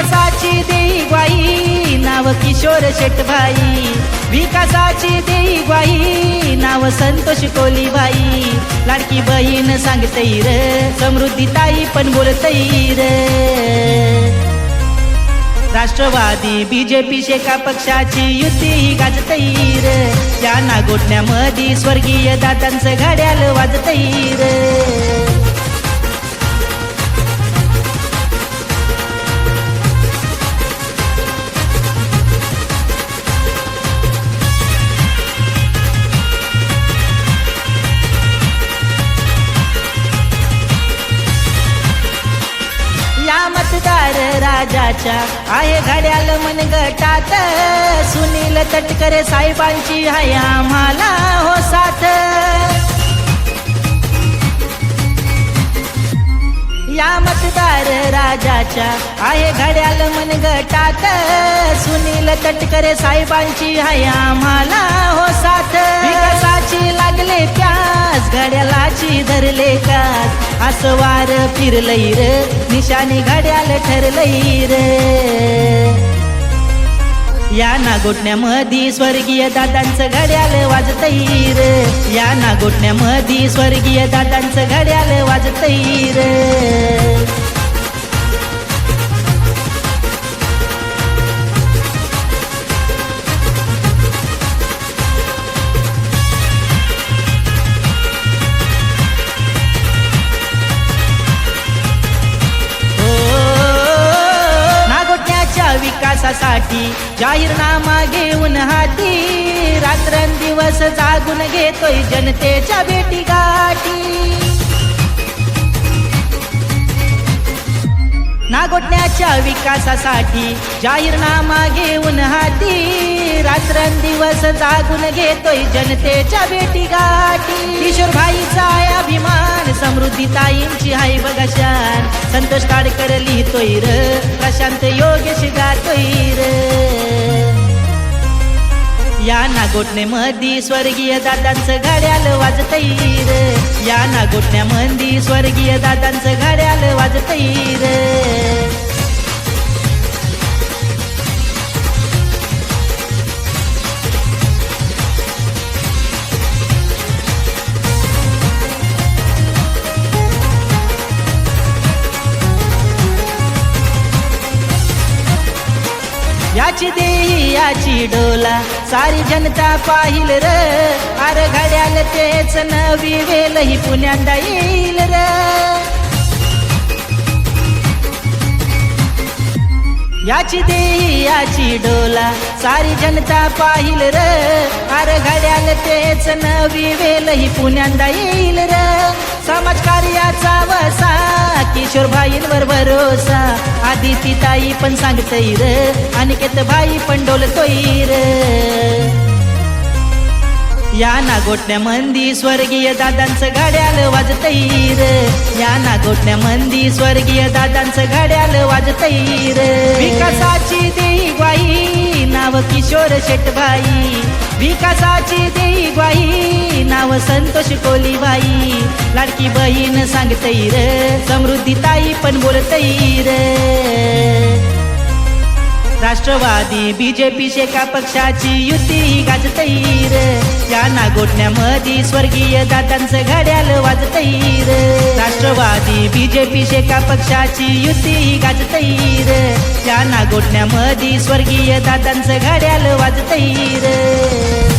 विकासाची देई ग्वाही नाव किशोर शेटभाई, विकासाची देई ग्वाही नाव संतोष कोलीबाई. लाडकी बहीण सांगतई र समृद्धी ताई पण बोलतई र. राष्ट्रवादी बीजेपी शेका पक्षाची युती गाजतई र. या नागोठण्यामध्ये स्वर्गीय दादांचं घड्याळ वाजतई र. मतदार राजाच्या आहे घड्याळ मनगटात. सुनील तटकरे साहेबांची आहे आम्हाला हो साथ. या मतदार राजाच्या आहे घड्याळ मनगटात. सुनील तटकरे साहेबांची आहे आम्हाला हो साथ. विकासाची लागले त्यास घड्याळाची धरले कास. असं वार फिरलई र निशाणी घड्याळ ठरलई र. या नागोठण्यामध्ये स्वर्गीय दादांचं घड्याळ वाजतई र. या नागोठण्यामध्ये स्वर्गीय दादांचं घड्याळ वाजतई र. विकासासाठी जाहीरनामा घेऊन हाती. रात्रंदिवस जागून घेतोय जनतेच्या भेटी गाठी. नागोठण्याच्या विकासासाठी जाहीरनामा घेऊन हाती. रात्रंदिवस जागून घेतोय जनतेच्या भेटी गाठी. किशोरभाईचा अभिमान समृद्धी ताईंची हाय बघा शान. संतोष ताडकर लिहितोय र प्रशांत योगेश गातोय र. या नागोठण्यामध्ये स्वर्गीय दादांचं घड्याळ वाजतई र. या नागोठण्यामध्ये स्वर्गीय दादांचं घड्याळ वाजतई र. याची देही याची डोला सारी जनता पाहिल र. अरे घड्याळ तेच नवी वेल ही पुण्यांदा येईल र. याची देही याची डोला सारी जनता पाहिल र. अरे घड्याळ तेच नवी वेल ही पुण्यांदा येईल र. समाजकार्याचा वसा किशोरभाईंवर भरोसा. आदिती ताई पण सांगतई र अनिकेत भाई पण डोलतोय र. या नागोठण्यामध्ये स्वर्गीय दादांचं घड्याळ वाजतई र. या नागोठण्यामध्ये स्वर्गीय दादांचं घड्याळ वाजतई र. विकासाची देई ग्वाही नाव किशोर शेटभाई, विकासाची देई ग्वाही नाव संतोष कोलीबाई. लाडकी बहीण सांगतई र समृद्धी ताई पण बोलतई र. राष्ट्रवादी बीजेपी शेका पक्षाची युती गाजतई र. या नागोठण्यामध्ये स्वर्गीय दादांचं घड्याळ वाजतई र. राष्ट्रवादी बीजेपी शेका पक्षाची युती गाजतई र. या नागोठण्यामध्ये स्वर्गीय दादांचं घड्याळ वाजतई र.